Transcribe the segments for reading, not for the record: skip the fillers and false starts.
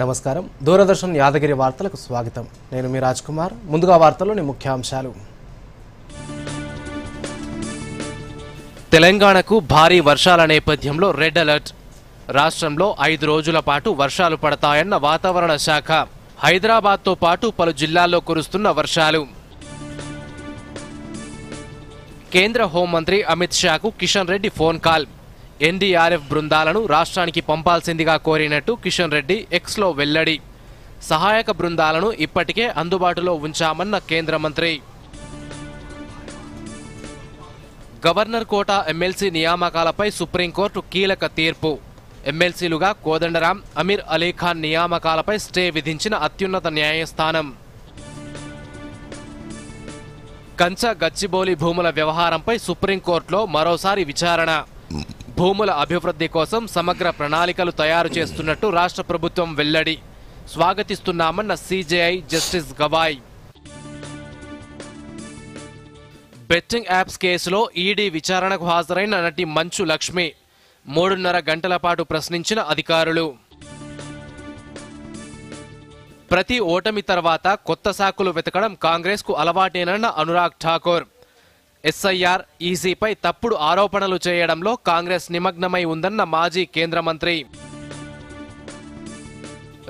నమస్కారం దూరదర్శన్ యాదగిరి వార్తలకు స్వాగతం నేను మీ రాజ్ కుమార్ ముందుగా వార్తల్లోని ముఖ్యాంశాలు తెలంగాణకు భారీ వర్షాల నేపథ్యంలో రెడ్ అలర్ట్ రాష్ట్రంలో 5 రోజుల పాటు వర్షాలు పడతాయన్న వాతావరణ శాఖ హైదరాబాద్ తో పాటు పలు జిల్లాల్లో కురుస్తున్న వర్షాలు కేంద్ర హోంమంత్రి అమిత్ షాకు Kishan Reddy phone call NDRF బృందాలను రాష్ట్రానికి పంపాల్సిందిగా కోరినట్టు కిషన్ రెడ్డి ఎక్స్లో వెల్లడి సహాయక బృందాలను ఇప్పటికే అందుబాటులో ఉంచామన్న కేంద్ర మంత్రి గవర్నర్ కోట ఎమ్మెల్సీ నియామకాలపై సుప్రీంకోర్టు కీలక తీర్పు ఎమ్మెల్సీలుగా కోదండరాం అమీర్ అలీ ఖాన్ నియామకాలపై స్టే విధించిన అత్యున్నత న్యాయస్థానం కంచ గచ్చిబౌలి భూముల వ్యవహారంపై సుప్రీంకోర్టులో మరోసారి విచారణ భూముల అభివృద్ధి కోసం సమగ్ర ప్రణాళికలు తయారు చేస్తున్నట్టు రాష్ట్ర ప్రభుత్వం వెల్లడి స్వాగతిస్తున్నామన్న CJI justice Gavai betting apps కేసులో ఈడీ విచారణకు హాజరైన నటి మంచు లక్ష్మి 3.5 గంటల పాటు ప్రశ్నించిన అధికారులు ప్రతి ఓటమి తర్వాత కొత్త సాకులు వెతకడం కాంగ్రెస్కు అలవాటేనన్న అనురాగ్ ఠాకూర్ ఎస్ఐఆర్ ఈసీపై తప్పుడు ఆరోపణలు చేయడంలో కాంగ్రెస్ నిమగ్నమై ఉందన్న మాజీ కేంద్ర మంత్రి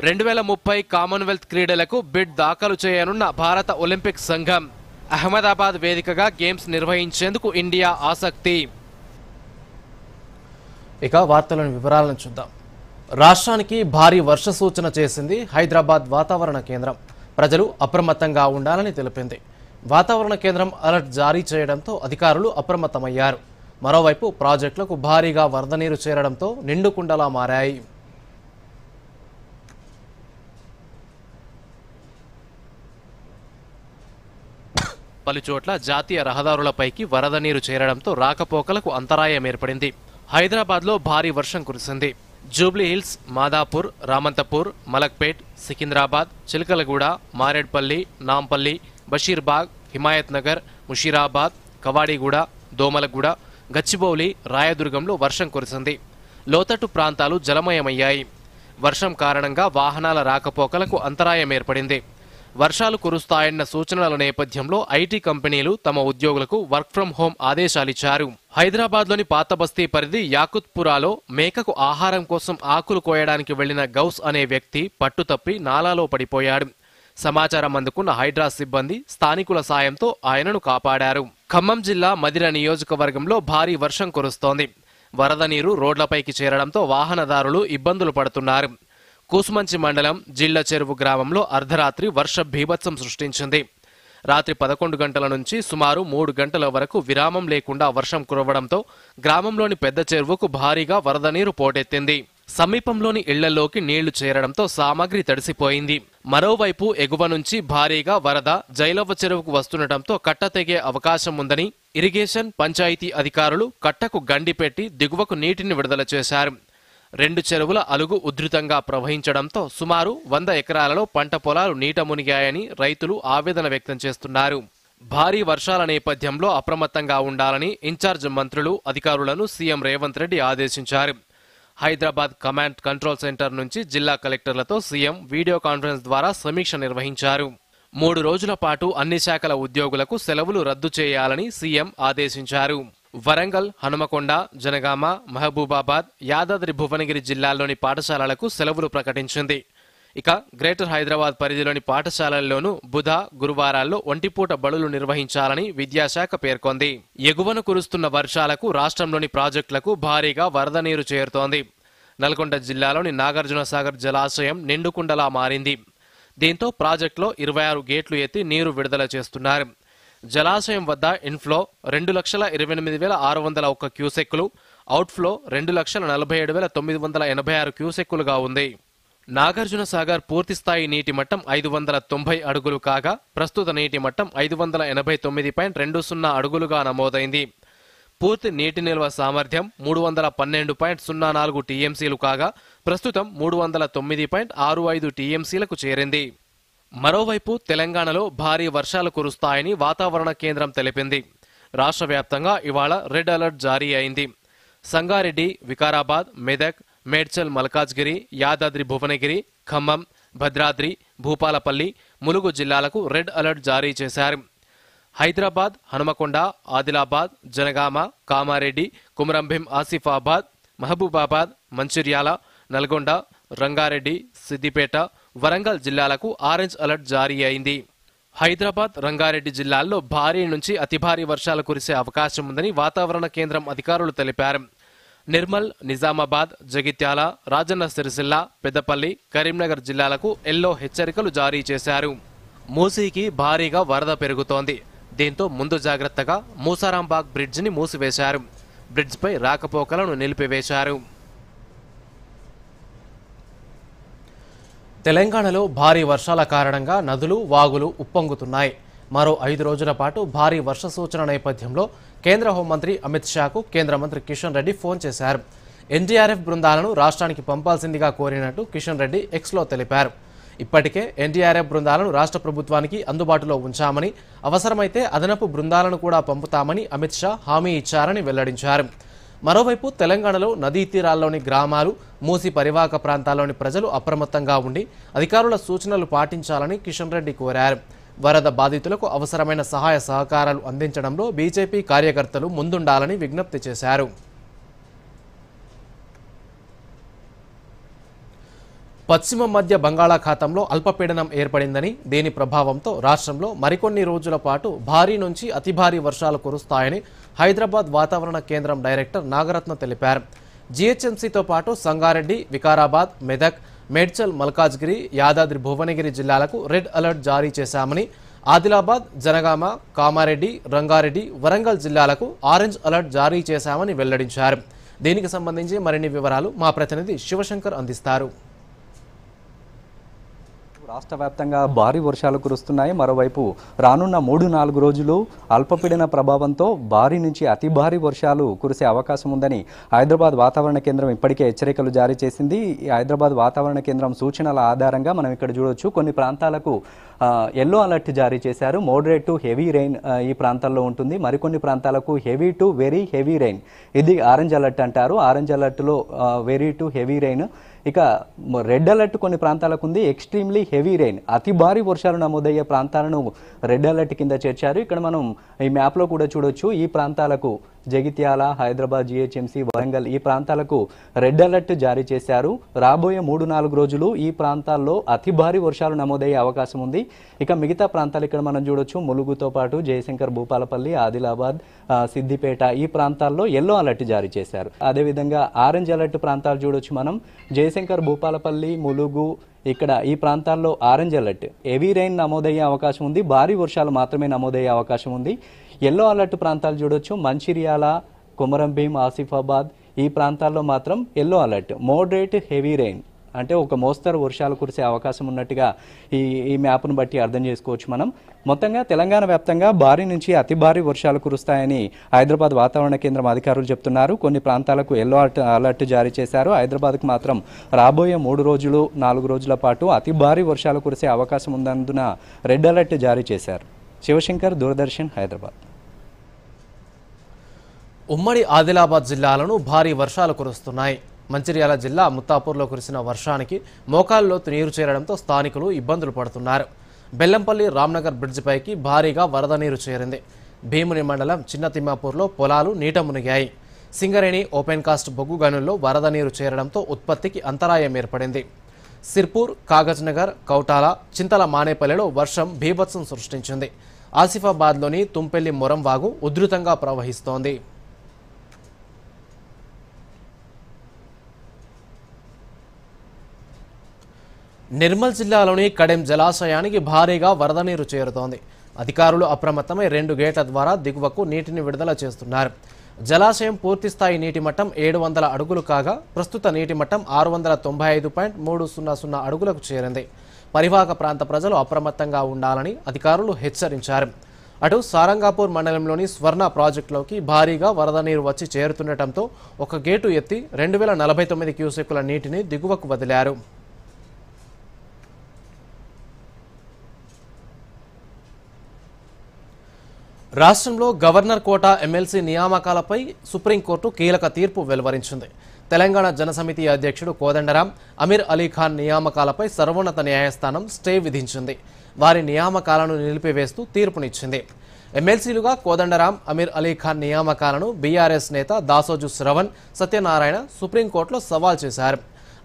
2030 కామన్వెల్త్ క్రీడలకు బిడ్ దాఖలు చేయనున్న భారత ఒలింపిక్ సంఘం అహ్మదాబాద్ వేదికగా గేమ్స్ నిర్వహించేందుకు ఇండియా ఆసక్తి ఇక వార్తలోని వివరాలను చూద్దాం రాష్ట్రానికి భారీ వర్ష సూచన చేసింది హైదరాబాద్ వాతావరణ కేంద్రం ప్రజలు అప్రమత్తంగా ఉండాలని తెలిపింది వాతావరణ కేంద్రం అలర్ట్ జారీ చేయడంతో అధికారులు అప్రమత్తమయ్యారు మరోవైపు ప్రాజెక్టులకు భారీగా వరద నీరు చేరడంతో నిండుకుండలా మారాయి పలుచోట్ల జాతీయ రహదారులపైకి వరద నీరు చేరడంతో రాకపోకలకు అంతరాయం ఏర్పడింది హైదరాబాద్లో భారీ వర్షం కురిసింది జూబ్లీ హిల్స్ మాదాపూర్ రామంతపూర్ మలక్పేట్ సికింద్రాబాద్ చిలకలగూడ మారేడ్పల్లి నాంపల్లి బషీర్బాగ్ హిమాయత్ నగర్ ముషీరాబాద్ కవాడిగూడ దోమలగూడ గచ్చిబౌలి రాయదుర్గంలో వర్షం కురిసింది లోతట్టు ప్రాంతాలు జలమయమయ్యాయి వర్షం కారణంగా వాహనాల రాకపోకలకు అంతరాయం ఏర్పడింది వర్షాలు కురుస్తాయన్న సూచనల నేపథ్యంలో ఐటీ కంపెనీలు తమ ఉద్యోగులకు వర్క్ ఫ్రం హోం ఆదేశాలిచ్చారు హైదరాబాద్లోని పాత బస్తీ పరిధి యాకుత్పురాలో మేకకు ఆహారం కోసం ఆకులు కోయడానికి వెళ్లిన గౌస్ అనే వ్యక్తి పట్టుతప్పి నాలాలో పడిపోయాడు సమాచారం అందుకున్న హైడ్రా సిబ్బంది స్థానికుల సాయంతో ఆయనను కాపాడారు ఖమ్మం జిల్లా మదిర నియోజకవర్గంలో భారీ వర్షం కురుస్తోంది వరద నీరు రోడ్లపైకి చేరడంతో వాహనదారులు ఇబ్బందులు పడుతున్నారు కూసుమంచి మండలం జిళ్ల చెరువు గ్రామంలో అర్ధరాత్రి వర్ష బీభత్సం సృష్టించింది రాత్రి 11 గంటల నుంచి సుమారు 3 గంటల వరకు విరామం లేకుండా వర్షం కురవడంతో గ్రామంలోని పెద్ద చెరువుకు భారీగా వరద నీరు పోటెత్తింది సమీపంలోని ఇళ్లలోకి నీళ్లు చేరడంతో సామాగ్రి తడిసిపోయింది మరోవైపు ఎగువ నుంచి భారీగా వరద జైలవ్వ చెరువుకు వస్తుండటంతో కట్ట తెగే అవకాశం ఉందని ఇరిగేషన్ పంచాయతీ అధికారులు కట్టకు గండి పెట్టి దిగువకు నీటిని విడుదల చేశారు 2 చెరువుల అలుగు ఉధృతంగా ప్రవహించడంతో సుమారు 100 ఎకరాలలో పంట పొలాలు నీట మునిగాయని రైతులు ఆవేదన వ్యక్తం చేస్తున్నారు భారీ వర్షాల నేపథ్యంలో అప్రమత్తంగా ఉండాలని ఇన్ఛార్జ్ మంత్రులు అధికారులను సీఎం రేవంత్ రెడ్డి ఆదేశించారు హైదరాబాద్ కమాండ్ కంట్రోల్ సెంటర్ నుంచి జిల్లా కలెక్టర్లతో సీఎం వీడియో కాన్ఫరెన్స్ ద్వారా సమీక్ష నిర్వహించారు 3 రోజుల పాటు అన్ని శాఖల ఉద్యోగులకు సెలవులు రద్దు చేయాలని సీఎం ఆదేశించారు వరంగల్ హనుమకొండ జనగామ మహబూబాబాద్ యాదాద్రి భువనగిరి జిల్లాల్లోని పాఠశాలలకు సెలవులు ప్రకటించింది ఇక గ్రేటర్ హైదరాబాద్ పరిధిలోని పాఠశాలల్లోనూ బుధ గురువారాల్లో ఒంటిపూట బడులు నిర్వహించాలని విద్యాశాఖ పేర్కొంది ఎగువన కురుస్తున్న వర్షాలకు రాష్ట్రంలోని ప్రాజెక్టులకు భారీగా వరద నీరు చేరుతోంది నల్గొండ జిల్లాలోని నాగార్జునసాగర్ జలాశయం నిండుకుండలా మారింది దీంతో ప్రాజెక్టులో 26 గేట్లు ఎత్తి నీరు విడుదల చేస్తున్నారు జలాశయం వద్ద ఇన్ఫ్లో 2,28,601 క్యూసెక్కులు అవుట్ఫ్లో 2,47,986 క్యూసెక్కులుగా ఉంది నాగార్జునసాగర్ పూర్తిస్థాయి నీటి మట్టం 590 అడుగులు కాగా ప్రస్తుత నీటి మట్టం 589.20 అడుగులుగా నమోదైంది పూర్తి నీటి నిల్వ సామర్థ్యం 312.04 టీఎంసీలు కాగా ప్రస్తుతం 309.65 టీఎంసీలకు చేరింది మరోవైపు తెలంగాణలో భారీ వర్షాలు కురుస్తాయని వాతావరణ కేంద్రం తెలిపింది రాష్ట్ర వ్యాప్తంగా ఇవాళ రెడ్ అలర్ట్ జారీ అయింది సంగారెడ్డి వికారాబాద్ మెదక్ మేడ్చల్ మల్కాజ్గిరి యాదాద్రి భువనగిరి ఖమ్మం, భద్రాద్రి, భూపాలపల్లి, ములుగు జిల్లాలకు రెడ్ అలర్ట్ జారీ చేశారు. హైదరాబాద్, హనుమకొండ, ఆదిలాబాద్, జనగామ, కామారెడ్డి, కుమరంభీం ఆసిఫాబాద్, మహబూబాబాద్, మంచిర్యాల, నల్గొండ, రంగారెడ్డి, సిద్దిపేట, వరంగల్ జిల్లాలకు ఆరెంజ్ అలర్ట్ జారీ అయింది. హైదరాబాద్, రంగారెడ్డి జిల్లాల్లో భారీ నుంచి అతి భారీ వర్షాలు కురిసే అవకాశం ఉందని వాతావరణ కేంద్రం అధికారులు తెలిపారు. నిర్మల్, నిజామాబాద్, జగిత్యాల, రాజన్న సిరిసిల్ల, పెద్దపల్లి, కరీంనగర్ జిల్లాలకు ఎల్లో హెచ్చరికలు జారీ చేశారు. మూసీకి భారీగా వరద పెరుగుతోంది. దీంతో ముందు జాగ్రత్తగా మూసారాంబాగ్ బ్రిడ్జిని మూసివేశారు. బ్రిడ్జ్పై రాకపోకలను నిలిపివేశారు. తెలంగాణలో భారీ వర్షాల కారణంగా నదులు, వాగులు ఉప్పొంగుతున్నాయి. మరో 5 రోజుల పాటు భారీ వర్ష సూచన నేపథ్యంలో కేంద్ర హోంమంత్రి అమిత్ షాకు కేంద్ర మంత్రి కిషన్ రెడ్డి ఫోన్ చేశారు. ఎన్డీఆర్ఎఫ్ బృందాలను రాష్ట్రానికి పంపాల్సిందిగా కోరినట్టు కిషన్ రెడ్డి ఎక్స్లో తెలిపారు. ఇప్పటికే ఎన్డీఆర్ఎఫ్ బృందాలను రాష్ట్ర ప్రభుత్వానికి అందుబాటులో ఉంచామని, అవసరమైతే అదనపు బృందాలను కూడా పంపుతామని అమిత్ షా హామీ ఇచ్చారని వెల్లడించారు. మరోవైపు తెలంగాణలో నదీ తీరాల్లోని గ్రామాలు, మూసి పరివాహక ప్రాంతాల్లోని ప్రజలు అప్రమత్తంగా ఉండి అధికారుల సూచనలు పాటించాలని కిషన్ రెడ్డి కోరారు. వరద బాధితులకు అవసరమైన సహాయ సహకారాలు అందించడంలో బీజేపీ కార్యకర్తలు ముందుండాలని విజ్ఞప్తి చేశారు. పశ్చిమ మధ్య బంగాళాఖాతంలో అల్పపీడనం ఏర్పడిందని, దీని ప్రభావంతో రాష్ట్రంలో మరికొన్ని రోజుల పాటు భారీ నుంచి అతి భారీ వర్షాలు కురుస్తాయని హైదరాబాద్ వాతావరణ కేంద్రం డైరెక్టర్ నాగరత్న తెలిపారు. జీహెచ్ఎంసీతో పాటు సంగారెడ్డి, వికారాబాద్, మెదక్, మేడ్చల్, మల్కాజ్గిరి, యాదాద్రి భువనగిరి జిల్లాలకు రెడ్ అలర్ట్ జారీ చేశామని, ఆదిలాబాద్, జనగామ, కామారెడ్డి, రంగారెడ్డి, వరంగల్ జిల్లాలకు ఆరెంజ్ అలర్ట్ జారీ చేశామని వెల్లడించారు. దీనికి సంబంధించి మరిన్ని వివరాలు మా ప్రతినిధి శివశంకర్ అందిస్తారు. రాష్ట్ర వ్యాప్తంగా భారీ వర్షాలు కురుస్తున్నాయి. మరోవైపు రానున్న 3-4 రోజులు అల్పపీడన ప్రభావంతో భారీ నుంచి అతి భారీ వర్షాలు కురిసే అవకాశం ఉందని హైదరాబాద్ వాతావరణ కేంద్రం ఇప్పటికే హెచ్చరికలు జారీ చేసింది. ఈ హైదరాబాద్ వాతావరణ కేంద్రం సూచనల ఆధారంగా మనం ఇక్కడ చూడొచ్చు, కొన్ని ప్రాంతాలకు ఎల్లో అలర్ట్ జారీ చేశారు. మోడరేట్ టు హెవీ రెయిన్ ఈ ప్రాంతాల్లో ఉంటుంది. మరికొన్ని ప్రాంతాలకు heavy to very heavy rain, ఇది ఆరెంజ్ అలర్ట్ అంటారు. ఆరెంజ్ అలర్ట్లో వెరీ టు హెవీ రెయిన్. ఇక రెడ్ అలర్ట్ కొన్ని ప్రాంతాలకు ఉంది. ఎక్స్ట్రీమ్లీ హెవీ రెయిన్, అతి భారీ వర్షాలు నమోదయ్యే ప్రాంతాలను రెడ్ అలర్ట్ కింద చేర్చారు. ఇక్కడ మనం ఈ మ్యాప్లో కూడా చూడొచ్చు, ఈ ప్రాంతాలకు జగిత్యాల, హైదరాబాద్, జీహెచ్ఎంసీ, వరంగల్ ఈ ప్రాంతాలకు రెడ్ అలర్ట్ జారీ చేశారు. రాబోయే 3-4 రోజులు ఈ ప్రాంతాల్లో అతి భారీ వర్షాలు నమోదయ్యే అవకాశం ఉంది. ఇక మిగతా ప్రాంతాలు ఇక్కడ మనం చూడొచ్చు, ములుగుతో పాటు జయశంకర్, భూపాలపల్లి, ఆదిలాబాద్, సిద్దిపేట ఈ ప్రాంతాల్లో ఎల్లో అలర్ట్ జారీ చేశారు. అదేవిధంగా ఆరెంజ్ అలర్ట్ ప్రాంతాలు చూడొచ్చు మనం, జయశంకర్, భూపాలపల్లి, ములుగు ఇక్కడ ఈ ప్రాంతాల్లో ఆరెంజ్ అలర్ట్, హెవీ రెయిన్ నమోదయ్యే అవకాశం ఉంది. భారీ వర్షాలు మాత్రమే నమోదయ్యే అవకాశం ఉంది. ఎల్లో అలర్ట్ ప్రాంతాలు చూడొచ్చు, మంచిర్యాల, కొమరంభీం, ఆసిఫాబాద్ ఈ ప్రాంతాల్లో మాత్రం yellow alert, moderate heavy rain అంటే ఒక మోస్తరు వర్షాలు కురిసే అవకాశం ఉన్నట్టుగా ఈ మ్యాప్ను బట్టి అర్థం చేసుకోవచ్చు మనం. మొత్తంగా తెలంగాణ వ్యాప్తంగా భారీ నుంచి అతి భారీ వర్షాలు కురుస్తాయని హైదరాబాద్ వాతావరణ కేంద్రం అధికారులు చెప్తున్నారు. కొన్ని ప్రాంతాలకు ఎల్లో అలర్ట్ జారీ చేశారు. హైదరాబాద్కు మాత్రం రాబోయే 3-4 రోజుల పాటు అతి భారీ వర్షాలు కురిసే అవకాశం ఉన్నందున రెడ్ అలర్ట్ జారీ చేశారు. శివశంకర్, దూరదర్శన్, హైదరాబాద్. ఉమ్మడి ఆదిలాబాద్ జిల్లాలను భారీ వర్షాలు కురుస్తున్నాయి. మంచిర్యాల జిల్లా ముత్తాపూర్లో కురిసిన వర్షానికి మోకాల్లోతు నీరు చేరడంతో స్థానికులు ఇబ్బందులు పడుతున్నారు. బెల్లంపల్లి రామ్నగర్ బ్రిడ్జిపైకి భారీగా వరద నీరు చేరింది. భీముని మండలం చిన్న తిమ్మాపూర్లో పొలాలు నీట మునిగాయి. సింగరేణి ఓపెన్ కాస్ట్ బొగ్గు గనుల్లో వరద నీరు చేరడంతో ఉత్పత్తికి అంతరాయం ఏర్పడింది. సిర్పూర్, కాగజ్నగర్, కౌటాల, చింతల మానేపల్లిలో వర్షం బీభత్సం సృష్టించింది. ఆసిఫాబాద్లోని తుంపెల్లి మొరం వాగు ఉధృతంగా ప్రవహిస్తోంది. నిర్మల్ జిల్లాలోని కడెం జలాశయానికి భారీగా వరద నీరు చేరుతోంది. అధికారులు అప్రమత్తమై 2 గేట్ల ద్వారా దిగువకు నీటిని విడుదల చేస్తున్నారు. జలాశయం పూర్తిస్థాయి నీటి మట్టం 700 అడుగులు కాగా ప్రస్తుత నీటి మట్టం 695.300 అడుగులకు చేరింది. పరివాహక ప్రాంత ప్రజలు అప్రమత్తంగా ఉండాలని అధికారులు హెచ్చరించారు. అటు సారంగాపూర్ మండలంలోని స్వర్ణ ప్రాజెక్టులోకి భారీగా వరద నీరు వచ్చి చేరుతుండటంతో ఒక గేటు ఎత్తి 2049 క్యూసెక్కుల నీటిని దిగువకు వదిలారు. రాష్ట్రంలో గవర్నర్ కోటా ఎమ్మెల్సీ నియామకాలపై సుప్రీంకోర్టు కీలక తీర్పు వెలువరించింది. తెలంగాణ జనసమితి అధ్యక్షుడు కోదండరాం, అమీర్ అలీఖాన్ నియామకాలపై సర్వోన్నత న్యాయస్థానం స్టే విధించింది. వారి నియామకాలను నిలిపివేస్తూ తీర్పునిచ్చింది. ఎమ్మెల్సీలుగా కోదండరాం, అమీర్ అలీఖాన్ నియామకాలను బీఆర్ఎస్ నేత దాసోజు శ్రవణ్ సత్యనారాయణ సుప్రీంకోర్టులో సవాల్ చేశారు.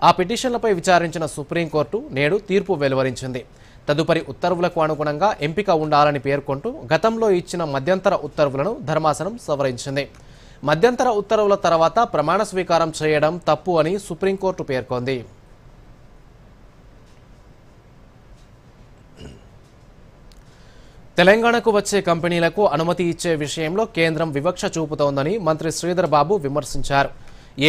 ఆ పిటిషన్లపై విచారించిన సుప్రీంకోర్టు నేడు తీర్పు వెలువరించింది. తదుపరి ఉత్తర్వులకు అనుగుణంగా ఎంపిక ఉండాలని పేర్కొంటూ గతంలో ఇచ్చిన మధ్యంతర ఉత్తర్వులను ధర్మాసనం సవరించింది. మధ్యంతర ఉత్తర్వుల తర్వాత ప్రమాణ స్వీకారం చేయడం తప్పు అని సుప్రీంకోర్టు పేర్కొంది. తెలంగాణకు వచ్చే కంపెనీలకు అనుమతి ఇచ్చే విషయంలో కేంద్రం వివక్ష చూపుతోందని మంత్రి శ్రీధర్ బాబు విమర్శించారు.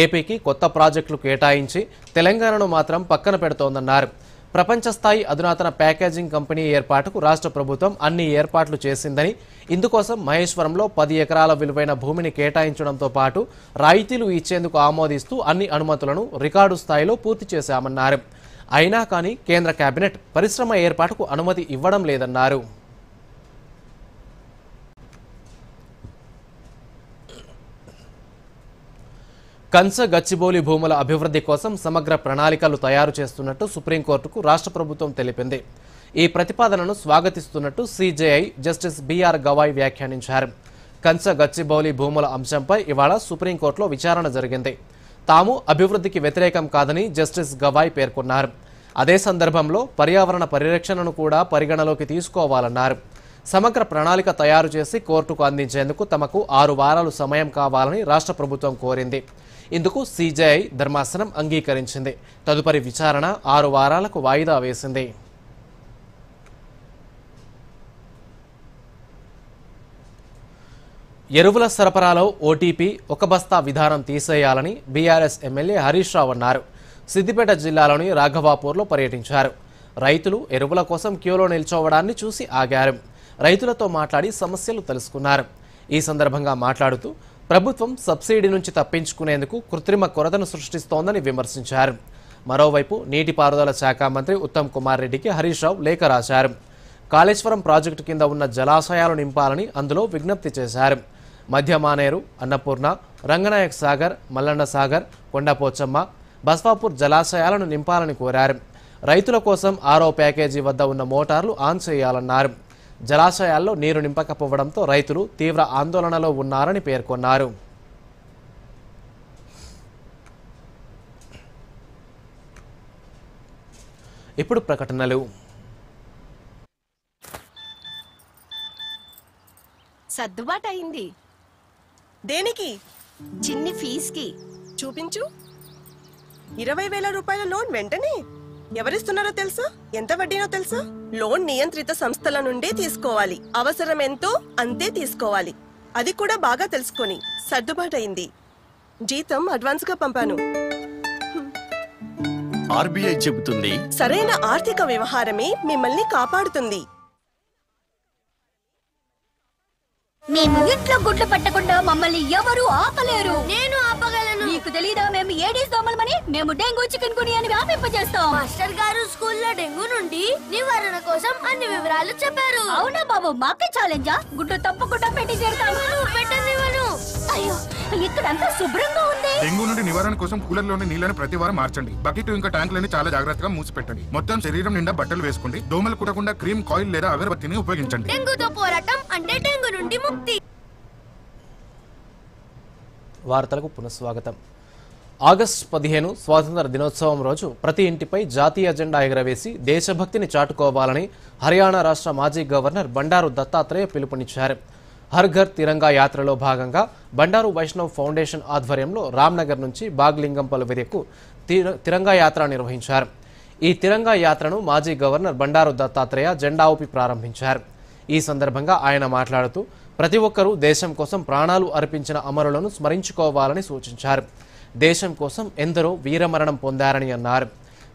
ఏపీకి కొత్త ప్రాజెక్టులు కేటాయించి తెలంగాణను మాత్రం పక్కన పెడుతోందన్నారు. ప్రపంచ స్థాయి అధునాతన ప్యాకేజింగ్ కంపెనీ ఏర్పాటుకు రాష్ట్ర ప్రభుత్వం అన్ని ఏర్పాట్లు చేసిందని, ఇందుకోసం మహేశ్వరంలో 10 ఎకరాల విలువైన భూమిని కేటాయించడంతో పాటు రాయితీలు ఇచ్చేందుకు ఆమోదిస్తూ అన్ని అనుమతులను రికార్డు స్థాయిలో పూర్తి చేశామన్నారు. అయినా కానీ కేంద్ర కేబినెట్ పరిశ్రమ ఏర్పాటుకు అనుమతి ఇవ్వడం లేదన్నారు. కంచ గచ్చిబౌలి భూముల అభివృద్ధి కోసం సమగ్ర ప్రణాళికలు తయారు చేస్తున్నట్టు సుప్రీంకోర్టుకు రాష్ట్ర ప్రభుత్వం తెలిపింది. ఈ ప్రతిపాదనను స్వాగతిస్తున్నట్టు సిజేఐ జస్టిస్ బిఆర్ గవాయ్ వ్యాఖ్యానించారు. కంచ గచ్చిబౌలి భూముల అంశంపై ఇవాళ సుప్రీంకోర్టులో విచారణ జరిగింది. తాము అభివృద్ధికి వ్యతిరేకం కాదని జస్టిస్ గవాయ్ పేర్కొన్నారు. అదే సందర్భంలో పర్యావరణ పరిరక్షణను కూడా పరిగణలోకి తీసుకోవాలన్నారు. సమగ్ర ప్రణాళిక తయారు చేసి కోర్టుకు అందించేందుకు తమకు 6 వారాలు సమయం కావాలని రాష్ట్ర ప్రభుత్వం కోరింది. ఇందుకు సిజేఐ ధర్మాసనం అంగీకరించింది. తదుపరి విచారణ 6 వారాలకు వాయిదా వేసింది. ఎరువుల సరఫరాలో ఓటీపీ ఒక బస్తా విధానం తీసేయాలని బీఆర్ఎస్ ఎమ్మెల్యే హరీష్ రావు అన్నారు. సిద్దిపేట జిల్లాలోని రాఘవాపూర్లో పర్యటించారు. రైతులు ఎరువుల కోసం క్యూలో నిల్చోవడాన్ని చూసి ఆగారు. రైతులతో మాట్లాడి సమస్యలు తెలుసుకున్నారు. ఈ సందర్భంగా మాట్లాడుతూ ప్రభుత్వం సబ్సిడీ నుంచి తప్పించుకునేందుకు కృత్రిమ కొరతను సృష్టిస్తోందని విమర్శించారు. మరోవైపు నీటిపారుదల శాఖ మంత్రి ఉత్తమ్ కుమార్ రెడ్డికి హరీష్ రావు లేఖ రాశారు. కాళేశ్వరం ప్రాజెక్టు కింద ఉన్న జలాశయాలు నింపాలని అందులో విజ్ఞప్తి చేశారు. మధ్య మానేరు, అన్నపూర్ణ, రంగనాయక్ సాగర్, మల్లన్న సాగర్, కొండపోచమ్మ, బస్వాపూర్ జలాశయాలను నింపాలని కోరారు. రైతుల కోసం 6వ ప్యాకేజీ వద్ద ఉన్న మోటార్లు ఆన్ చేయాలన్నారు. జలాశయాల్లో నీరు నింపకపోవడంతో రైతులు తీవ్ర ఆందోళనలో ఉన్నారని పేర్కొన్నారు. ఇప్పుడు ప్రకటనలు. సర్దుబాటు అయింది. దేనికి? చిన్ని ఫీజుకి. చూపించు. 20,000 రూపాయల లోన్ వెంటనే ఎవరిస్తున్నారో తెలుసా? ఎంత వడ్డీనో తెలుసా? లోన్ నియంత్రిత సంస్థల నుండి తీసుకోవాలి. అవసరం ఎంతో అంతే తీసుకోవాలి. అది కూడా బాగా తెలుసుకొని. సర్దుబాటయింది. జీతం అడ్వాన్స్ గా పంపాను. ఆర్బీఐ చెబుతుంది, సరైన ఆర్థిక వ్యవహారమే మిమ్మల్ని కాపాడుతుంది. మేము ఇంట్లో గుడ్లు పట్టకుండా మమ్మల్ని ఎవరు ఆపలేరు. నేను ఆపగలను. నీకు తెలీదా మేము ఏడీస్ దోమలమని? మేము డెంగూ చికెన్ గుని అని వ్యాపింపజేస్తాం. మాస్టర్ గారు స్కూల్లో డెంగూ నుండి నివారణ కోసం అన్ని వివరాలు చెప్పారు. అవునా బాబు, మాకే ఛాలెంజా? గుడ్డు తప్పకుండా పెట్టి చేరుతాము. పెట్టనివ్వను. అయ్యో, ఇక్కడంతా శుభ్రంగా ఉంది. డెంగూ నుండి నివారణ కోసం కూలర్ లోని నీళ్లను ప్రతి వారం మార్చండి. బకెట్ ఇంకా ట్యాంకులని చాలా జాగ్రత్తగా మూసిపెట్టండి. మొత్తం శరీరం నిండా బట్టలు వేసుకోండి. దోమలు కుట్టకుండా క్రీమ్, కాయిల్ లేదా అగరబత్తిని ఉపయోగించండి. డెంగూతో పోరాటం అంటే డెంగూ నుండి ముక్తి. వార్తలకు పునఃస్వాగతం. ఆగస్టు 15 స్వాతంత్ర దినోత్సవం రోజు ప్రతి ఇంటిపై జాతీయ జెండా ఎగురవేసి దేశభక్తిని చాటుకోవాలని హర్యానా రాష్ట్ర మాజీ గవర్నర్ బండారు దత్తాత్రేయ పిలుపునిచ్చారు. హర్ ఘర్ తిరంగా యాత్రలో భాగంగా బండారు వైష్ణవ్ ఫౌండేషన్ ఆధ్వర్యంలో రామ్నగర్ నుంచి బాగ్లింగంపల్లి వరకు తిరంగా యాత్ర నిర్వహించారు. ఈ తిరంగా యాత్రను మాజీ గవర్నర్ బండారు దత్తాత్రేయ జెండా ఊపి ప్రారంభించారు. ఈ సందర్భంగా ఆయన మాట్లాడుతూ ప్రతి ఒక్కరూ దేశం కోసం ప్రాణాలు అర్పించిన అమరులను స్మరించుకోవాలని సూచించారు. దేశం కోసం ఎందరో వీరమరణం పొందారని అన్నారు.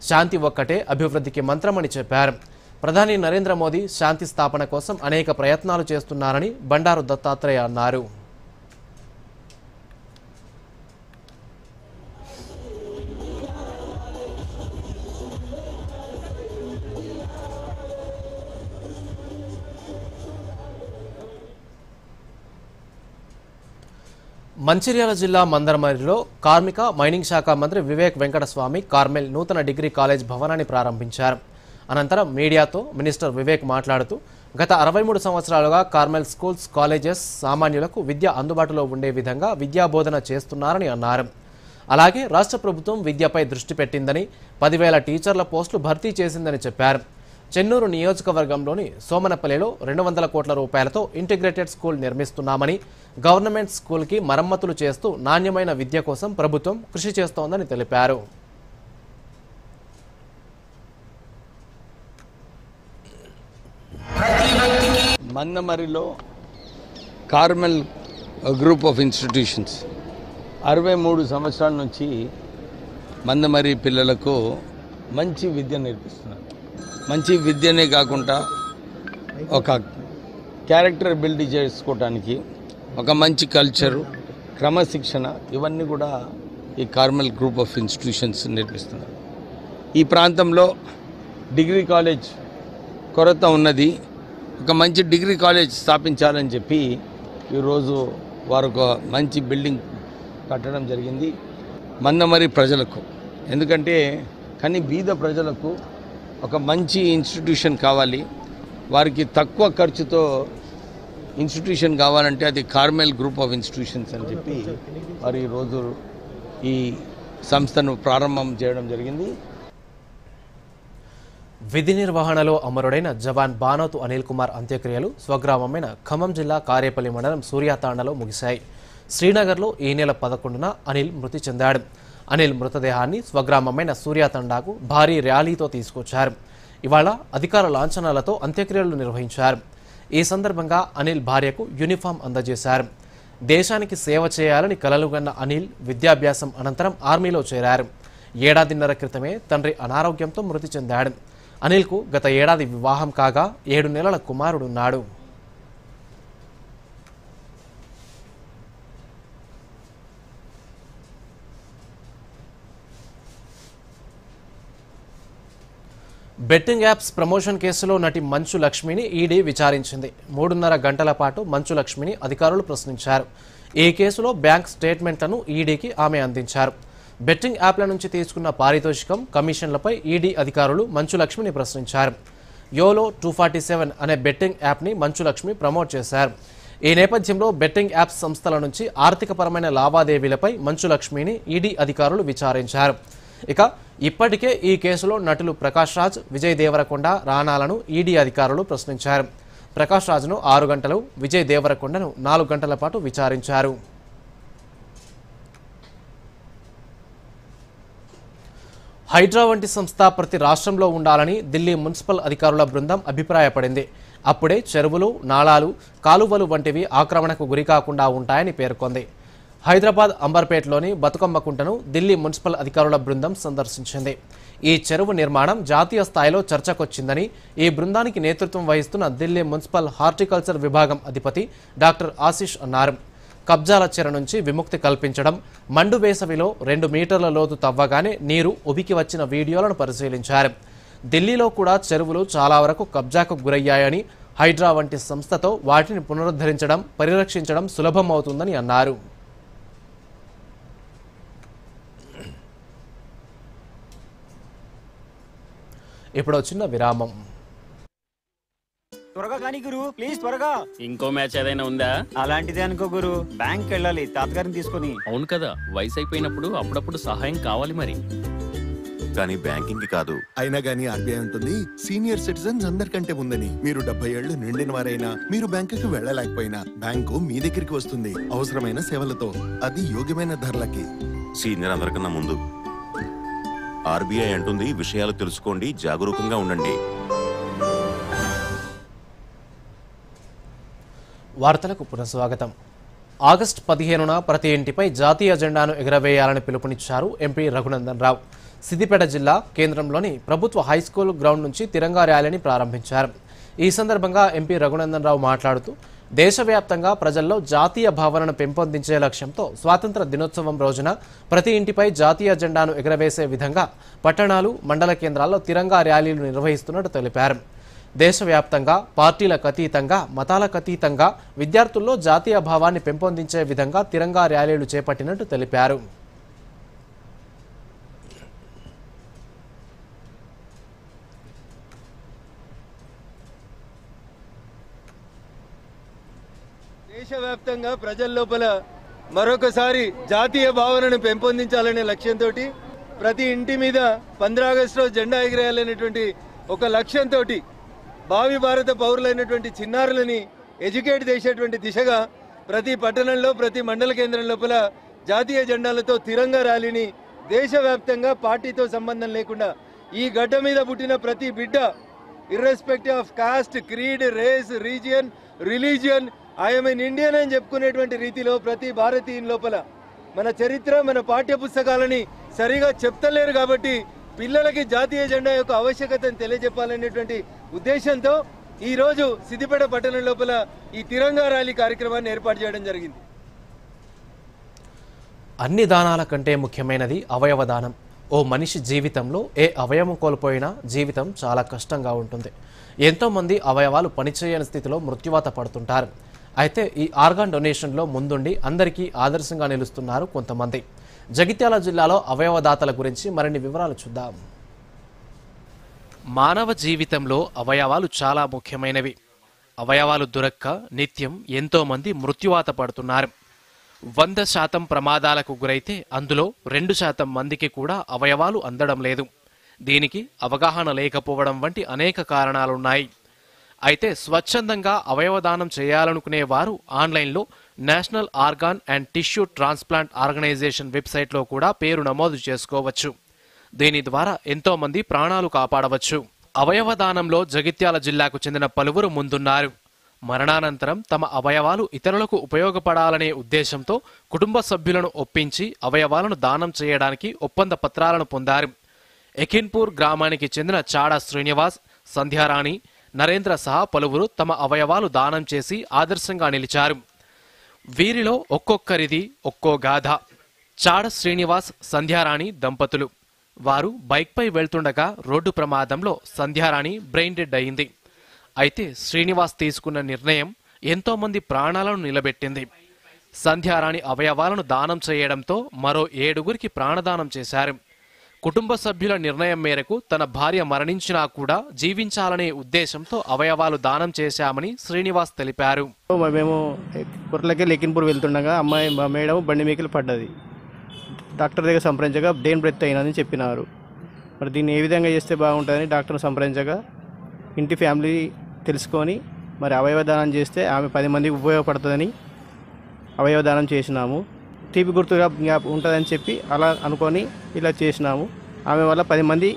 శాంతి ఒక్కటే అభివృద్ధికి మంత్రమని చెప్పారు. ప్రధాని నరేంద్ర మోదీ శాంతి స్థాపన కోసం అనేక ప్రయత్నాలు చేస్తున్నారని బండారు దత్తాత్రేయ అన్నారు. మంచిర్యాల జిల్లా మందరమరిలో కార్మిక మైనింగ్ శాఖ మంత్రి వివేక్ వెంకటస్వామి కార్మెల్ నూతన డిగ్రీ కాలేజ్ భవనాన్ని ప్రారంభించారు. అనంతరం మీడియాతో మినిస్టర్ వివేక్ మాట్లాడుతూ గత 63 సంవత్సరాలుగా కార్మెల్ స్కూల్స్ కాలేజెస్ సామాన్యులకు విద్య అందుబాటులో ఉండే విధంగా విద్యాబోధన చేస్తున్నారని అన్నారు. అలాగే రాష్ట్ర ప్రభుత్వం విద్యపై దృష్టి పెట్టిందని 10,000 టీచర్ల పోస్టులు భర్తీ చేసిందని చెప్పారు. చెన్నూరు నియోజకవర్గంలోని సోమనపల్లిలో 200 కోట్ల రూపాయలతో ఇంటిగ్రేటెడ్ స్కూల్ నిర్మిస్తున్నామని, గవర్నమెంట్ స్కూల్కి మరమ్మతులు చేస్తూ నాణ్యమైన విద్య కోసం ప్రభుత్వం కృషి చేస్తోందని తెలిపారు. మందమరిలో కార్మెల్ గ్రూప్ ఆఫ్ ఇన్స్టిట్యూషన్స్ 63 సంవత్సరాల నుంచి మందమరి పిల్లలకు మంచి విద్య నేర్పిస్తున్నారు. మంచి విద్యనే కాకుండా ఒక క్యారెక్టర్ బిల్డ్ చేసుకోవడానికి ఒక మంచి కల్చరు, క్రమశిక్షణ ఇవన్నీ కూడా ఈ కార్మెల్ గ్రూప్ ఆఫ్ ఇన్స్టిట్యూషన్స్ నేర్పిస్తున్నారు. ఈ ప్రాంతంలో డిగ్రీ కాలేజ్ కొరత ఉన్నది. ఒక మంచి డిగ్రీ కాలేజ్ స్థాపించాలని చెప్పి ఈరోజు వారు ఒక మంచి బిల్డింగ్ కట్టడం జరిగింది మందమరి ప్రజలకు. ఎందుకంటే కానీ బీద ప్రజలకు ఒక మంచి ఇన్స్టిట్యూషన్ కావాలి, వారికి తక్కువ ఖర్చుతో ఇన్స్టిట్యూషన్ కావాలంటే అది కార్మెల్ గ్రూప్ ఆఫ్ ఇన్స్టిట్యూషన్స్ అని చెప్పి వారు ఈరోజు ఈ సంస్థను ప్రారంభం చేయడం జరిగింది. విధి నిర్వహణలో అమరుడైన జవాన్ బానోతు అనిల్ కుమార్ అంత్యక్రియలు స్వగ్రామమైన ఖమ్మం జిల్లా కారేపల్లి మండలం సూర్యాతాండలో ముగిశాయి. శ్రీనగర్లో ఈ నెల 11న అనిల్ మృతి చెందాడు. అనిల్ మృతదేహాన్ని స్వగ్రామమైన సూర్యాతండాకు భారీ ర్యాలీతో తీసుకొచ్చారు. ఇవాళ అధికార లాంఛనాలతో అంత్యక్రియలు నిర్వహించారు. ఈ సందర్భంగా అనిల్ భార్యకు యూనిఫామ్ అందజేశారు. దేశానికి సేవ చేయాలని కలలుగన్న అనిల్ విద్యాభ్యాసం అనంతరం ఆర్మీలో చేరారు. ఏడాదిన్నర క్రితమే తండ్రి అనారోగ్యంతో మృతి చెందాడు. అనిల్కు గత ఏడాది వివాహం కాగా 7 నెలల కుమారుడున్నాడు. బెట్టింగ్ యాప్స్ ప్రమోషన్ కేసులో నటి మంచు లక్ష్మిని ఈడీ విచారించింది. 3.5 గంటల పాటు మంచు లక్ష్మిని అధికారులు ప్రశ్నించారు. ఈ కేసులో బ్యాంక్ స్టేట్మెంట్లను ఈడీకి ఆమె అందించారు. బెట్టింగ్ యాప్ల నుంచి తీసుకున్న పారితోషికం, కమిషన్లపై ఈడీ అధికారులు మంచు లక్ష్మిని ప్రశ్నించారు. యోలో 247 అనే బెట్టింగ్ యాప్ని మంచు లక్ష్మి ప్రమోట్ చేశారు. ఈ నేపథ్యంలో బెట్టింగ్ యాప్స్ సంస్థల నుంచి ఆర్థికపరమైన లావాదేవీలపై మంచు లక్ష్మిని ఈడీ అధికారులు విచారించారు. ఇక ఇప్పటికే ఈ కేసులో నటులు ప్రకాష్ రాజ్, విజయ్ దేవరకొండ, రాణాలను ఈడీ అధికారులు ప్రశ్నించారు. ప్రకాష్ రాజ్ను 6 గంటలు, విజయ్ దేవరకొండను 4 గంటల పాటు విచారించారు. హైడ్రా వంటి సంస్థ ప్రతి రాష్ట్రంలో ఉండాలని ఢిల్లీ మున్సిపల్ అధికారుల బృందం అభిప్రాయపడింది. అప్పుడే చెరువులు, నాళాలు, కాలువలు వంటివి ఆక్రమణకు గురికాకుండా ఉంటాయని పేర్కొంది. హైదరాబాద్ అంబర్పేటలోని బతుకమ్మకుంటను ఢిల్లీ మున్సిపల్ అధికారుల బృందం సందర్శించింది. ఈ చెరువు నిర్మాణం జాతీయ స్థాయిలో చర్చకొచ్చిందని ఈ బృందానికి నేతృత్వం వహిస్తున్న ఢిల్లీ మున్సిపల్ హార్టికల్చర్ విభాగం అధిపతి డాక్టర్ ఆశీష్ అన్నారు. కబ్జాల చెర నుంచి విముక్తి కల్పించడం, మండు వేసవిలో 2 మీటర్ల లోతు తవ్వగానే నీరు ఉబికి వచ్చిన వీడియోలను పరిశీలించారు. ఢిల్లీలో కూడా చెరువులు చాలా వరకు కబ్జాకు గురయ్యాయని, హైడ్రా వంటి సంస్థతో వాటిని పునరుద్ధరించడం, పరిరక్షించడం సులభం అవుతుందని అన్నారు. ఇప్పుడు చిన్న విరామం. త్వరగా కానీ గురు, ప్లీజ్ త్వరగా. ఇంకో మ్యాచ్ ఏదైనా ఉందా? అలాంటిదే అనుకో గురు, బ్యాంక్ వెళ్ళాలి తాతగారిని తీసుకుని. అవును కదా, వయసు అయిపోయినప్పుడు అప్పుడప్పుడు సహాయం కావాలి మరి. కానీ బ్యాంకింగ్ కాదు. అయినా గానీ ఆర్బీఐ ఉంటుంది, సీనియర్ సిటిజన్స్ అందరికంటే ముందని. మీరు 70 ఏళ్లు నిండిన వారైనా, మీరు బ్యాంకుకి వెళ్ళలేకపోయినా బ్యాంకు మీ దగ్గరికి వస్తుంది అవసరమైన సేవలతో, అది యోగ్యమైన ధరలకి. సీనియర్ అందరికన్నా ముందు. ఆర్బీఐ అంటుంది, విషయాలు తెలుసుకోండి, జాగరూకంగా ఉండండి. వార్తలకు పునఃస్వాగతం. ఆగస్టు 15న ప్రతి ఇంటిపై జాతీయ జెండాను ఎగురవేయాలని పిలుపునిచ్చారు ఎంపీ రఘునందన్ రావు. సిద్దిపేట జిల్లా కేంద్రంలోని ప్రభుత్వ హైస్కూల్ గ్రౌండ్ నుంచి తిరంగా ర్యాలీని ప్రారంభించారు. ఈ సందర్భంగా ఎంపీ రఘునందన్ రావు మాట్లాడుతూ దేశవ్యాప్తంగా ప్రజల్లో జాతీయ భావనను పెంపొందించే లక్ష్యంతో స్వాతంత్ర దినోత్సవం రోజున ప్రతి ఇంటిపై జాతీయ జెండాను ఎగురవేసే విధంగా పట్టణాలు, మండల కేంద్రాల్లో తిరంగా ర్యాలీలు నిర్వహిస్తున్నట్టు తెలిపారు. దేశవ్యాప్తంగా పార్టీలకు అతీతంగా మతాలకు అతీతంగా విద్యార్థుల్లో జాతీయ భావాన్ని పెంపొందించే విధంగా తిరంగా ర్యాలీలు చేపట్టినట్టు తెలిపారు. దేశవ్యాప్తంగా ప్రజల లోపల మరొకసారి జాతీయ భావనను పెంపొందించాలనే లక్ష్యంతో ప్రతి ఇంటి మీద 15 ఆగస్టులో జెండా ఎగిరేయాలనేటువంటి ఒక లక్ష్యంతో భావి భారత పౌరులైనటువంటి చిన్నారులని ఎడ్యుకేట్ చేసేటువంటి దిశగా ప్రతి పట్టణంలో ప్రతి మండల కేంద్రం లోపల జాతీయ జెండాలతో తిరంగా ర్యాలీని దేశవ్యాప్తంగా పార్టీతో సంబంధం లేకుండా ఈ గడ్డ మీద పుట్టిన ప్రతి బిడ్డ irrespective of caste, creed, race, region, religion, I am an Indian అని చెప్పుకునేటువంటి రీతిలో ప్రతి భారతీయుని లోపల మన చరిత్ర, మన పాఠ్య పుస్తకాలని సరిగా చెప్తలేరు కాబట్టి పిల్లలకి జాతీయ జెండా యొక్క ఆవశ్యకతను తెలియజెప్పాలనేటువంటి ఉద్దేశంతో ఈరోజు సిద్దిపేట పట్టణం లోపల ఈ తిరంగా ర్యాలీ కార్యక్రమాన్ని ఏర్పాటు చేయడం జరిగింది. అన్ని దానాల కంటే ముఖ్యమైనది అవయవ దానం. ఓ మనిషి జీవితంలో ఏ అవయవం కోల్పోయినా జీవితం చాలా కష్టంగా ఉంటుంది. ఎంతోమంది అవయవాలు పనిచేయని స్థితిలో మృత్యువాత పడుతుంటారు. అయితే ఈ ఆర్గాన్ డొనేషన్లో ముందుండి అందరికీ ఆదర్శంగా నిలుస్తున్నారు కొంతమంది. జగిత్యాల జిల్లాలో అవయవదాతల గురించి మరిన్ని వివరాలు చూద్దాం. మానవ జీవితంలో అవయవాలు చాలా ముఖ్యమైనవి. అవయవాలు దొరక్క నిత్యం ఎంతోమంది మృత్యువాత పడుతున్నారు. 100% ప్రమాదాలకు గురైతే అందులో 2% మందికి కూడా అవయవాలు అందడం లేదు. దీనికి అవగాహన లేకపోవడం వంటి అనేక కారణాలున్నాయి. అయితే స్వచ్ఛందంగా అవయవదానం చేయాలనుకునే వారు ఆన్లైన్లో national organ and tissue transplant organisation వెబ్సైట్లో కూడా పేరు నమోదు చేసుకోవచ్చు. దీని ద్వారా ఎంతో మంది ప్రాణాలు కాపాడవచ్చు. అవయవదానంలో జగిత్యాల జిల్లాకు చెందిన పలువురు ముందున్నారు. మరణానంతరం తమ అవయవాలు ఇతరులకు ఉపయోగపడాలనే ఉద్దేశంతో కుటుంబ సభ్యులను ఒప్పించి అవయవాలను దానం చేయడానికి ఒప్పంద పత్రాలను పొందారు. ఎకిన్పూర్ గ్రామానికి చెందిన చాడ శ్రీనివాస్, సంధ్యారాణి, నరేంద్ర సహా పలువురు తమ అవయవాలు దానం చేసి ఆదర్శంగా నిలిచారు. వీరిలో ఒక్కొక్కరిది ఒక్కో గాథ. చాడ శ్రీనివాస్, సంధ్యారాణి దంపతులు. వారు బైక్పై వెళ్తుండగా రోడ్డు ప్రమాదంలో సంధ్యారాణి బ్రెయిన్ డెడ్ అయింది. అయితే శ్రీనివాస్ తీసుకున్న నిర్ణయం ఎంతో మంది ప్రాణాలను నిలబెట్టింది. సంధ్యారాణి అవయవాలను దానం చేయడంతో మరో 7గురికి ప్రాణదానం చేశారు. కుటుంబ సభ్యుల నిర్ణయం మేరకు తన భార్య మరణించినా కూడా జీవించాలనే ఉద్దేశంతో అవయవాలు దానం చేశామని శ్రీనివాస్ తెలిపారు. మేము కుర్రలకి లెకిన్పూర్ వెళ్తుండగా అమ్మాయి మా మేడం బండి మీకలు పడ్డది. డాక్టర్ దగ్గర సంప్రదించగా బ్రెయిన్ డెత్ అయినదని చెప్పినారు. మరి దీన్ని ఏ విధంగా చేస్తే బాగుంటుందని డాక్టర్ని సంప్రదించగా ఇంటి ఫ్యామిలీ తెలుసుకొని మరి అవయవదానం చేస్తే ఆమె 10 మందికి ఉపయోగపడుతుందని అవయవదానం చేసినాము. తీపి గుర్తుగా ఉంటుందని చెప్పి అలా అనుకొని ఇలా చేసినాము. ఆమె వల్ల 10 మంది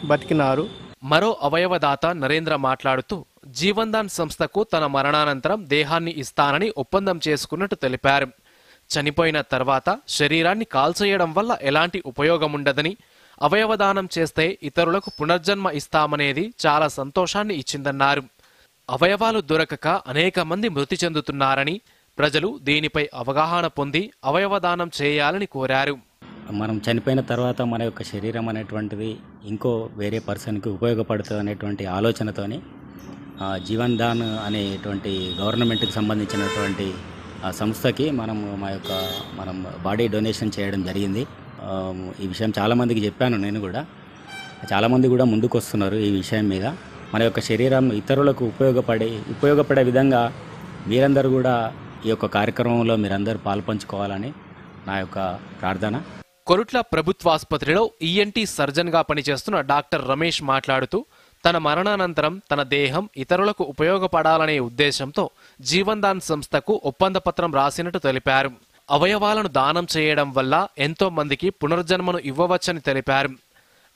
బతికినారు. మరో అవయవదాత నరేంద్ర మాట్లాడుతూ జీవన్దాన్ సంస్థకు తన మరణానంతరం దేహాన్ని ఇస్తానని ఒప్పందం చేసుకున్నట్టు తెలిపారు. చనిపోయిన తర్వాత శరీరాన్ని కాల్చేయడం వల్ల ఎలాంటి ఉపయోగముండదని, అవయవదానం చేస్తే ఇతరులకు పునర్జన్మ ఇస్తామనేది చాలా సంతోషాన్ని ఇచ్చిందన్నారు. అవయవాలు దొరకక అనేక మంది మృతి చెందుతున్నారని, ప్రజలు దీనిపై అవగాహన పొంది అవయవదానం చేయాలని కోరారు. మనం చనిపోయిన తర్వాత మన యొక్క శరీరం అనేటువంటిది ఇంకో వేరే పర్సన్కి ఉపయోగపడుతుంది అనేటువంటి ఆలోచనతోని జీవన్ దాన్ అనేటువంటి గవర్నమెంట్కి సంబంధించినటువంటి సంస్థకి మనం బాడీ డొనేషన్ చేయడం జరిగింది. ఈ విషయం చాలామందికి చెప్పాను. నేను కూడా చాలామంది కూడా ముందుకు వస్తున్నారు ఈ విషయం మీద. మన యొక్క శరీరం ఇతరులకు ఉపయోగపడే విధంగా మీరందరూ కూడా ఈ యొక్క కార్యక్రమంలో మీరందరూ పాల్పంచుకోవాలని నా యొక్క ప్రార్థన. కొరుట్ల ప్రభుత్వాసుపత్రిలో ఈఎన్టీ సర్జన్గా పనిచేస్తున్న డాక్టర్ రమేష్ మాట్లాడుతూ తన మరణానంతరం తన దేహం ఇతరులకు ఉపయోగపడాలనే ఉద్దేశంతో జీవన్దాన్ సంస్థకు ఒప్పంద పత్రం రాసినట్టు తెలిపారు. అవయవాలను దానం చేయడం వల్ల ఎంతో మందికి పునర్జన్మను ఇవ్వవచ్చని తెలిపారు.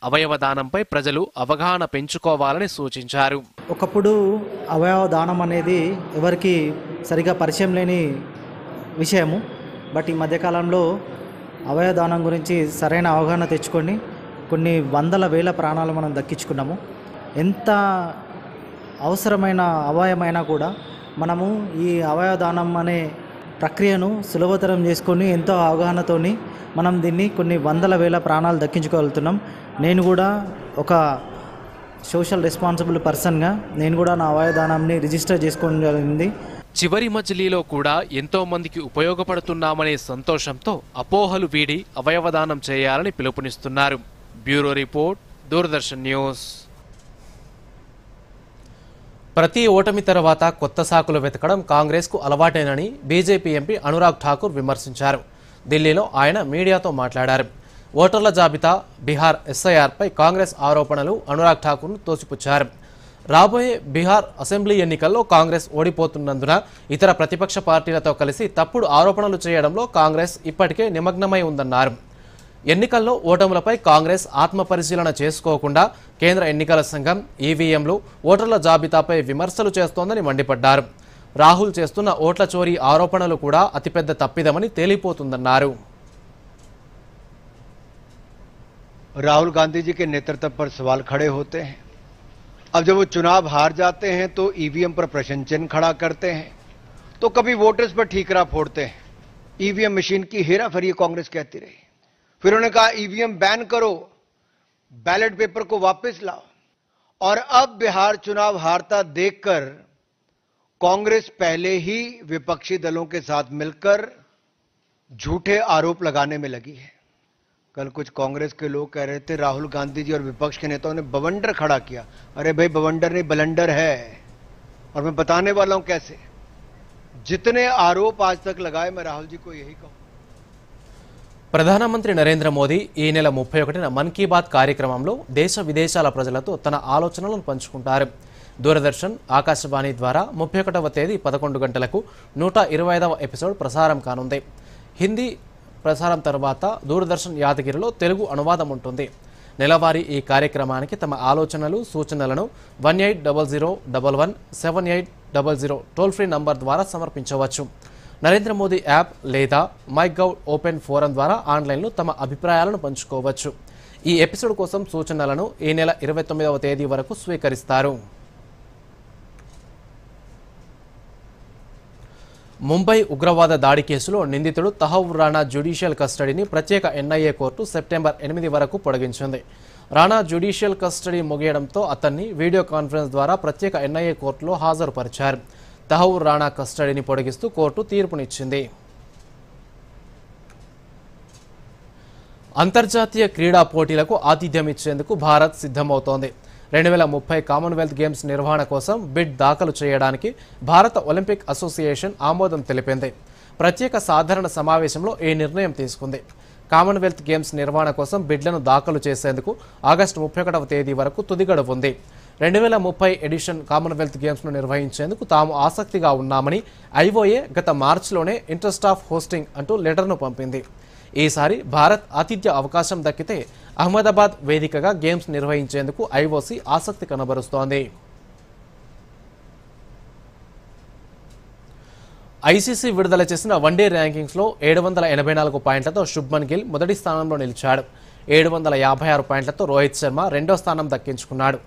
అవయవ దానంపై ప్రజలు అవగాహన పెంచుకోవాలని సూచించారు. ఒకప్పుడు అవయవ దానం అనేది ఎవరికి సరిగా పరిచయం లేని విషయము. బట్ ఈ మధ్యకాలంలో అవయవ దానం గురించి సరైన అవగాహన తెచ్చుకొని కొన్ని వందల వేల ప్రాణాలు మనం దక్కించుకున్నాము. ఎంత అవసరమైన అవయవమైనా కూడా మనము ఈ అవయవ దానం అనే ప్రక్రియను సులభతరం చేసుకొని ఎంతో అవగాహనతోని మనం దీన్ని కొన్ని వందల వేల ప్రాణాలు దక్కించుకోగలుగుతున్నాం. నేను కూడా ఒక సోషల్ రెస్పాన్సిబుల్ పర్సన్గా నేను కూడా నా అవయవదానాన్ని రిజిస్టర్ చేసుకోవడం జరిగింది. చివరి మజిలీలో కూడా ఎంతో మందికి ఉపయోగపడుతున్నామనే సంతోషంతో అపోహలు వీడి అవయవదానం చేయాలని పిలుపునిస్తున్నారు. Bureau report, Doordarshan news. ప్రతి ఓటమి తర్వాత కొత్త సాకులు వెతకడం కాంగ్రెస్కు అలవాటేనని బీజేపీ ఎంపీ అనురాగ్ ఠాకూర్ విమర్శించారు. ఢిల్లీలో ఆయన మీడియాతో మాట్లాడారు. ఓటర్ల జాబితా, బీహార్ ఎస్ఐఆర్పై కాంగ్రెస్ ఆరోపణలు అనురాగ్ ఠాకూర్ను తోసిపుచ్చారు. రాబోయే బీహార్ అసెంబ్లీ ఎన్నికల్లో కాంగ్రెస్ ఓడిపోతున్నందున ఇతర ప్రతిపక్ష పార్టీలతో కలిసి తప్పుడు ఆరోపణలు చేయడంలో కాంగ్రెస్ ఇప్పటికే నిమగ్నమై ఉందన్నారు. ఎన్నికల్లో ఓటములపై కాంగ్రెస్ ఆత్మపరిశీలన చేసుకోకుండా కేంద్ర ఎన్నికల సంఘం ఈవీఎంలు, ఓటర్ల జాబితాపై విమర్శలు చేస్తోందని మండిపడ్డారు. రాహుల్ చేస్తున్న ఓట్ల చోరీ ఆరోపణలు కూడా అతిపెద్ద తప్పిదమని తేలిపోతుందన్నారు. राहुल गांधी जी के नेतृत्व पर सवाल खड़े होते हैं. अब जब वो चुनाव हार जाते हैं तो ईवीएम पर प्रश्न चिन्ह खड़ा करते हैं, तो कभी वोटर्स पर ठीकरा फोड़ते हैं. ईवीएम मशीन की हेराफेरी कांग्रेस कहती रही. फिर उन्होंने कहा ईवीएम बैन करो, बैलेट पेपर को वापस लाओ. और अब बिहार चुनाव हारता देखकर कांग्रेस पहले ही विपक्षी दलों के साथ मिलकर झूठे आरोप लगाने में लगी है. कल कुछ कांग्रेस के लोग कह रहे थे राहुल गांधी जी और विपक्ष के नेताओं ने बवंडर खड़ा किया. अरे भाई बवंडर नहीं, बलंडर है. और मैं बताने वाला हूं कैसे. जितने आरोप आज तक लगाए, मैं राहुल जी को यही कहूं. ప్రధానమంత్రి నరేంద్ర మోదీ ఈ నెల 31న మన్ కీ బాత్ కార్యక్రమంలో దేశ విదేశాల ప్రజలతో తన ఆలోచనలను పంచుకుంటారు. దూరదర్శన్, ఆకాశవాణి ద్వారా 31వ తేదీ 11 గంటలకు 125వ ఎపిసోడ్ ప్రసారం కానుంది. హిందీ ప్రసారం తర్వాత దూరదర్శన్ యాదగిరిలో తెలుగు అనువాదం ఉంటుంది. నెలవారీ ఈ కార్యక్రమానికి తమ ఆలోచనలు, సూచనలను 1800117800 టోల్ ఫ్రీ నంబర్ ద్వారా సమర్పించవచ్చు. నరేంద్ర మోదీ యాప్ లేదా మైగవ్ ఓపెన్ ఫోరం ద్వారా ఆన్లైన్లో తమ అభిప్రాయాలను పంచుకోవచ్చు. ఈ ఎపిసోడ్ కోసం సూచనలను ఈ నెల 29వ తేదీ వరకు స్వీకరిస్తారు. ముంబై ఉగ్రవాద దాడి కేసులో నిందితుడు తహవ్వూర్ రాణా జ్యుడిషియల్ కస్టడీని ప్రత్యేక ఎన్ఐఏ కోర్టు సెప్టెంబర్ 8 వరకు పొడిగించింది. రాణా జ్యుడిషియల్ కస్టడీ ముగియడంతో అతన్ని వీడియో కాన్ఫరెన్స్ ద్వారా ప్రత్యేక ఎన్ఐఏ కోర్టులో హాజరుపరిచారు. తహవ్వూర్ రాణా కస్టడీని పొడిగిస్తూ కోర్టు తీర్పునిచ్చింది. అంతర్జాతీయ క్రీడా పోటీలకు ఆతిథ్యం ఇచ్చేందుకు భారత్ సిద్ధమవుతోంది. 2030 కామన్వెల్త్ గేమ్స్ నిర్వహణ కోసం బిడ్ దాఖలు చేయడానికి భారత ఒలింపిక్ అసోసియేషన్ ఆమోదం తెలిపింది. ప్రత్యేక సాధారణ సమావేశంలో ఈ నిర్ణయం తీసుకుంది. కామన్వెల్త్ గేమ్స్ నిర్వహణ కోసం బిడ్లను దాఖలు చేసేందుకు ఆగస్టు 31వ తేదీ వరకు తుది గడువు ఉంది. 2030 ఎడిషన్ కామన్వెల్త్ గేమ్స్ను నిర్వహించేందుకు తాము ఆసక్తిగా ఉన్నామని ఐఓఏ గత మార్చిలోనే ఇంట్రెస్ట్ ఆఫ్ హోస్టింగ్ అంటూ లెటర్ను పంపింది. ఈసారి భారత్ ఆతిథ్య అవకాశం దక్కితే అహ్మదాబాద్ వేదికగా గేమ్స్ నిర్వహించేందుకు ఐఓసీ ఆసక్తి కనబరుస్తోంది. ఐసీసీ విడుదల చేసిన వన్డే ర్యాంకింగ్స్లో 784 పాయింట్లతో శుభ్మన్ గిల్ మొదటి స్థానంలో నిలిచాడు. 756 పాయింట్లతో రోహిత్ శర్మ రెండో స్థానం దక్కించుకున్నాడు.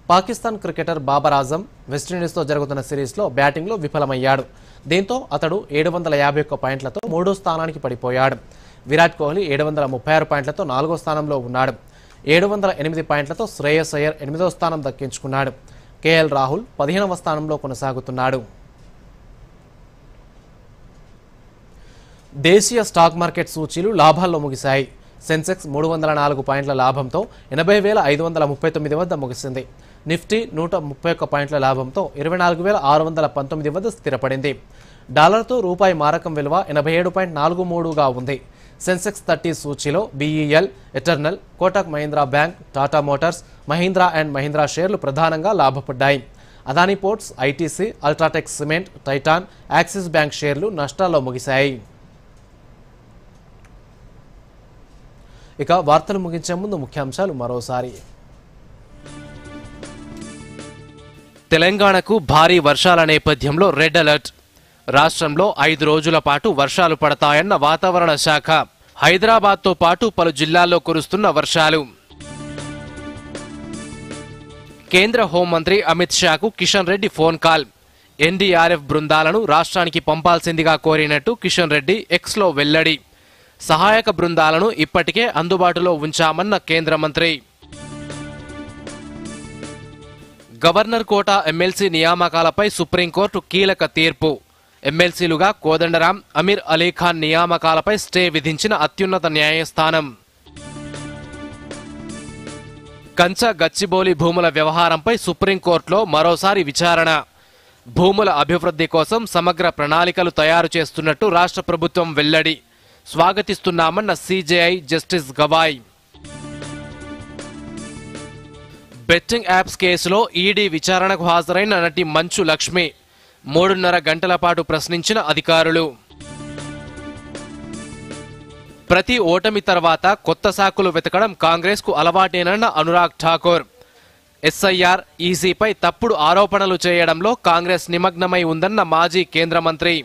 పాకిస్తాన్ క్రికెటర్ బాబర్ ఆజం వెస్టిండీస్తో జరుగుతున్న సిరీస్లో బ్యాటింగ్లో విఫలమయ్యాడు. దీంతో అతడు 751 పాయింట్లతో మూడో స్థానానికి పడిపోయాడు. విరాట్ కోహ్లీ 736 పాయింట్లతో 4వ స్థానంలో ఉన్నాడు. 708 పాయింట్లతో శ్రేయస్ అయ్యర్ 8వ స్థానం దక్కించుకున్నాడు. కేఎల్ రాహుల్ 15వ స్థానంలో కొనసాగుతున్నాడు. దేశీయ స్టాక్ మార్కెట్ సూచీలు లాభాల్లో ముగిశాయి. సెన్సెక్స్ 304 పాయింట్ల లాభంతో 80,539 వద్ద ముగిసింది. నిఫ్టీ 131 పాయింట్ల లాభంతో 24,619 వద్ద స్థిరపడింది. డాలర్తో రూపాయి మారకం విలువ 87.43గా ఉంది. సెన్సెక్స్ 30 సూచీలో BEL, Eternal, Kotak Mahindra bank, Tata motors, Mahindra and Mahindra షేర్లు ప్రధానంగా లాభపడ్డాయి. Adani ports, ITC, UltraTech cement, Titan, Axis bank షేర్లు నష్టాల్లో ముగిశాయి. ఇక వార్తలు ముగించే ముందు ముఖ్యాంశాలు మరోసారి. తెలంగాణకు భారీ వర్షాల నేపథ్యంలో రెడ్ అలర్ట్. రాష్ట్రంలో 5 రోజుల పాటు వర్షాలు పడతాయన్న వాతావరణ శాఖ. హైదరాబాద్తో పాటు పలు జిల్లాల్లో కురుస్తున్న వర్షాలు. కేంద్ర హోంమంత్రి అమిత్ షాకు Kishan Reddy phone call. NDRF బృందాలను రాష్ట్రానికి పంపాల్సిందిగా కోరినట్టు కిషన్ రెడ్డి ఎక్స్లో వెల్లడి. సహాయక బృందాలను ఇప్పటికే అందుబాటులో ఉంచామన్న కేంద్ర మంత్రి. గవర్నర్ కోటా ఎమ్మెల్సీ నియామకాలపై సుప్రీంకోర్టు కీలక తీర్పు. ఎమ్మెల్సీలుగా కోదండరాం, అమీర్ అలీఖాన్ నియామకాలపై స్టే విధించిన అత్యున్నత న్యాయస్థానం. కంచ గచ్చిబౌలి భూముల వ్యవహారంపై సుప్రీంకోర్టులో మరోసారి విచారణ. భూముల అభివృద్ధి కోసం సమగ్ర ప్రణాళికలు తయారు చేస్తున్నట్టు రాష్ట్ర ప్రభుత్వం వెల్లడి. స్వాగతిస్తున్నామన్న CJI justice Gavai. Betting apps కేసులో ఈడీ విచారణకు హాజరైన నటి మంచు లక్ష్మి 3.5 గంటల పాటు ప్రశ్నించిన అధికారులు. ప్రతి ఓటమి తర్వాత కొత్త సాకులు వెతకడం కాంగ్రెస్కు అలవాటేనన్న అనురాగ్ ఠాకూర్. ఎస్ఐఆర్, ఈసీపై తప్పుడు ఆరోపణలు చేయడంలో కాంగ్రెస్ నిమగ్నమై ఉందన్న మాజీ కేంద్ర మంత్రి.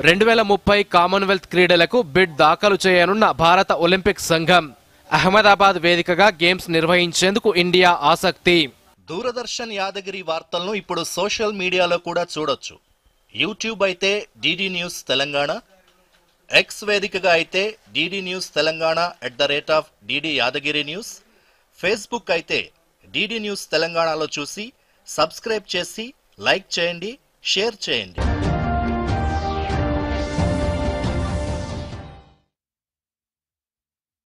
2030 కామన్వెల్త్ క్రీడలకు బిడ్ దాఖలు చేయనున్న భారత ఒలింపిక్ సంఘం. అహ్మదాబాద్ వేదికగా గేమ్స్ నిర్వహించేందుకు ఇండియా ఆసక్తి. దూరదర్శన్ యాదగిరి వార్తలను ఇప్పుడు సోషల్ మీడియాలో కూడా చూడొచ్చు. యూట్యూబ్ అయితే డిడి న్యూస్ తెలంగాణ, ఎక్స్ వేదికగా అయితే DD news Telangana @DD Yadagiri news, Facebook అయితే డిడి న్యూస్ తెలంగాణలో చూసి సబ్స్క్రైబ్ చేసి లైక్ చేయండి, షేర్ చేయండి.